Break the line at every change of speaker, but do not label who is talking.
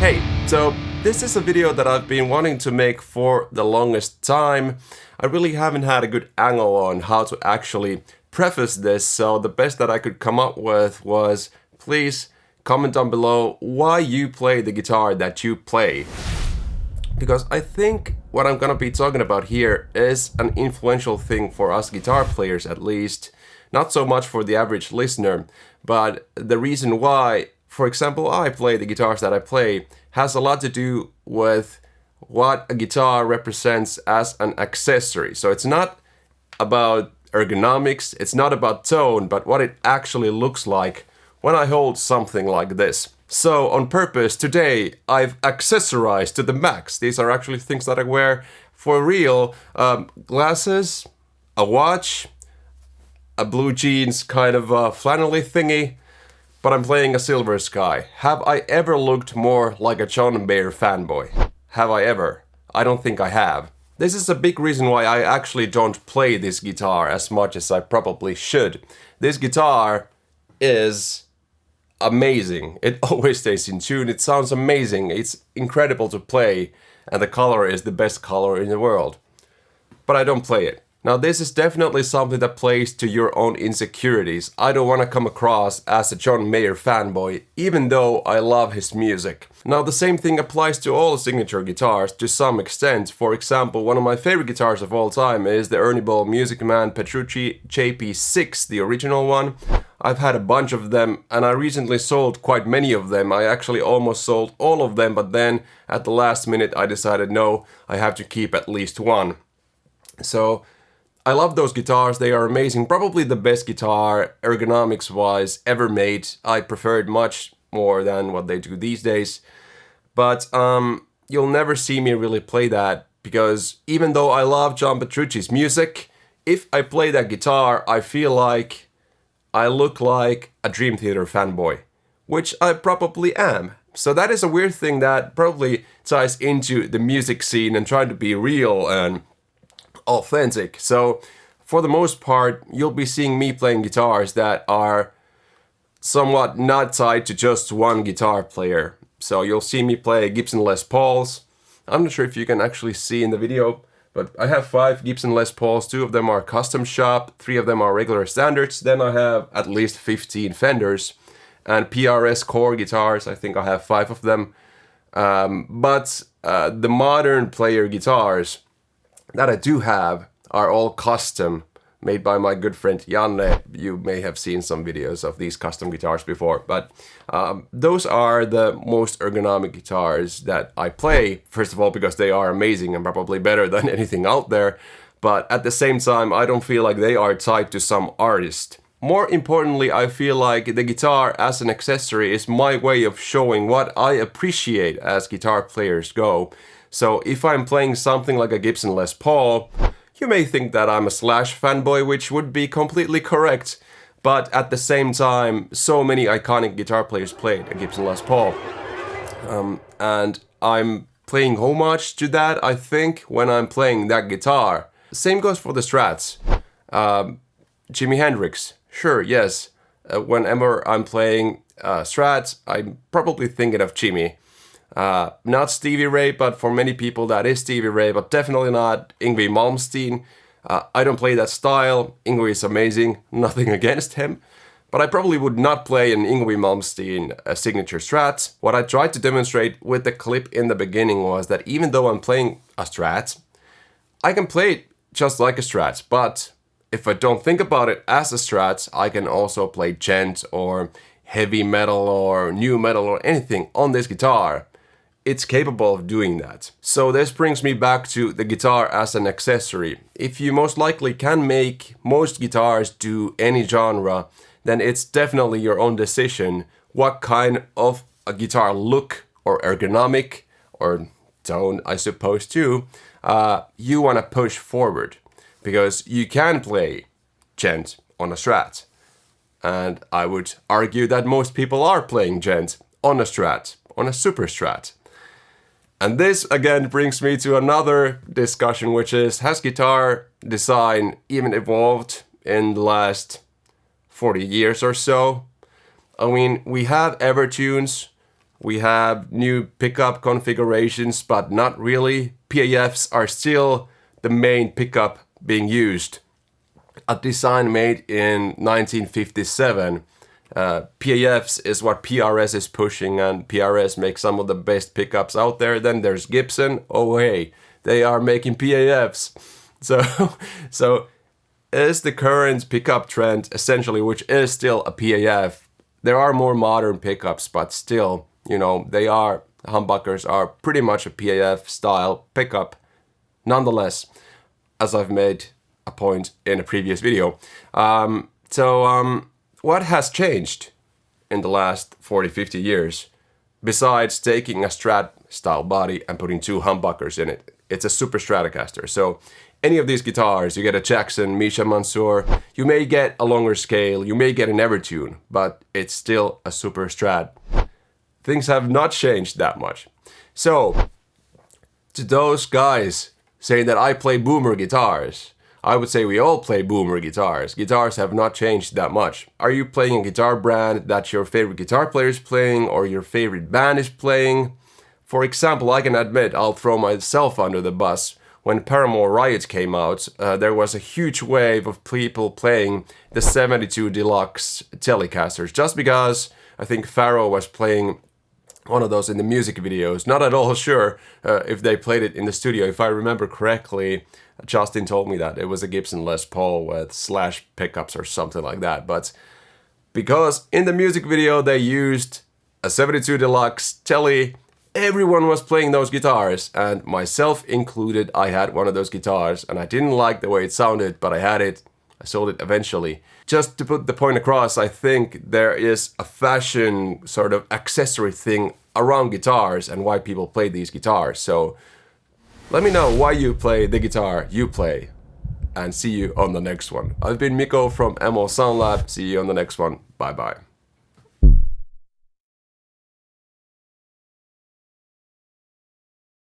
Hey, so this is a video that I've been wanting to make for the longest time. I really haven't had a good angle on how to actually preface this, so the best that I could come up with was, please comment down below why you play the guitar that you play. Because I think what I'm gonna be talking about here is an influential thing for us guitar players, at least. Not so much for the average listener, but the reason why, for example, I play the guitars that I play has a lot to do with what a guitar represents as an accessory. So it's not about ergonomics, it's not about tone, but what it actually looks like when I hold something like this. So on purpose, today I've accessorized to the max. These are actually things that I wear for real. Glasses, a watch, a blue jeans kind of flannelly thingy, but I'm playing a Silver Sky. Have I ever looked more like a John Mayer fanboy? Have I ever? I don't think I have. This is a big reason why I actually don't play this guitar as much as I probably should. This guitar is amazing. It always stays in tune, it sounds amazing, it's incredible to play, and the color is the best color in the world. But I don't play it. Now this is definitely something that plays to your own insecurities. I don't want to come across as a John Mayer fanboy, even though I love his music. Now the same thing applies to all signature guitars to some extent. For example, one of my favorite guitars of all time is the Ernie Ball Music Man Petrucci JP6, the original one. I've had a bunch of them and I recently sold quite many of them. I actually almost sold all of them, but then at the last minute I decided no, I have to keep at least one. So I love those guitars, they are amazing. Probably the best guitar, ergonomics wise, ever made. I prefer it much more than what they do these days. But you'll never see me really play that, because even though I love John Petrucci's music, if I play that guitar, I feel like I look like a Dream Theater fanboy, which I probably am. So that is a weird thing that probably ties into the music scene and trying to be real and authentic. So for the most part, you'll be seeing me playing guitars that are somewhat not tied to just one guitar player. So you'll see me play Gibson Les Pauls. I'm not sure if you can actually see in the video, but I have 5 Gibson Les Pauls. 2 of them are custom shop, 3 of them are regular standards. Then I have at least 15 Fenders and PRS core guitars. I think I have 5 of them. But the modern player guitars that I do have are all custom, made by my good friend Janne. You may have seen some videos of these custom guitars before, but those are the most ergonomic guitars that I play. First of all, because they are amazing and probably better than anything out there, but at the same time, I don't feel like they are tied to some artist. More importantly, I feel like the guitar as an accessory is my way of showing what I appreciate as guitar players go. So if I'm playing something like a Gibson Les Paul, you may think that I'm a Slash fanboy, which would be completely correct. But at the same time, so many iconic guitar players played a Gibson Les Paul. And I'm playing homage to that, I think, when I'm playing that guitar. Same goes for the Strats. Jimi Hendrix, sure, yes. Whenever I'm playing Strats, I'm probably thinking of Jimi. Not Stevie Ray, but for many people that is Stevie Ray, but definitely not Yngwie Malmsteen. I don't play that style. Yngwie is amazing, nothing against him. But I probably would not play an Yngwie Malmsteen signature Strat. What I tried to demonstrate with the clip in the beginning was that even though I'm playing a Strat, I can play it just like a Strat. But if I don't think about it as a Strat, I can also play gent or heavy metal or new metal or anything on this guitar. It's capable of doing that. So this brings me back to the guitar as an accessory. If you most likely can make most guitars do any genre, then it's definitely your own decision what kind of a guitar look or ergonomic or tone, I suppose too, you want to push forward. Because you can play gent on a Strat. And I would argue that most people are playing gent on a Strat, on a Super Strat. And this again brings me to another discussion, which is, has guitar design even evolved in the last 40 years or so? I mean, we have Evertunes, We have new pickup configurations, but not really. PAFs are still the main pickup being used. A design made in 1957. PAFs is what PRS is pushing, and PRS makes some of the best pickups out there. Then there's Gibson. Oh hey, they are making PAFs. So is the current pickup trend essentially, which is still a PAF. There are more modern pickups, but still, you know, humbuckers are pretty much a PAF style pickup. Nonetheless, as I've made a point in a previous video. What has changed in the last 40-50 years besides taking a Strat style body and putting 2 humbuckers in it? It's a Super Stratocaster. So any of these guitars, you get a Jackson, Misha Mansour, you may get a longer scale, you may get an Evertune, but it's still a Super Strat. Things have not changed that much. So to those guys saying that I play boomer guitars, I would say we all play boomer guitars. Guitars have not changed that much. Are you playing a guitar brand that your favorite guitar player is playing or your favorite band is playing? For example, I can admit I'll throw myself under the bus. When Paramore Riot came out, there was a huge wave of people playing the 72 Deluxe Telecasters just because I think Pharaoh was playing one of those in the music videos. Not at all sure if they played it in the studio. If I remember correctly, Justin told me that it was a Gibson Les Paul with slash pickups or something like that. But because in the music video they used a 72 Deluxe Tele, everyone was playing those guitars, and myself included. I had one of those guitars and I didn't like the way it sounded, but I had it. I sold it eventually. Just to put the point across, I think there is a fashion sort of accessory thing around guitars and why people play these guitars. So let me know why you play the guitar you play, and see you on the next one. I've been Mikko from MO Sound Lab. See you on the next one. Bye bye.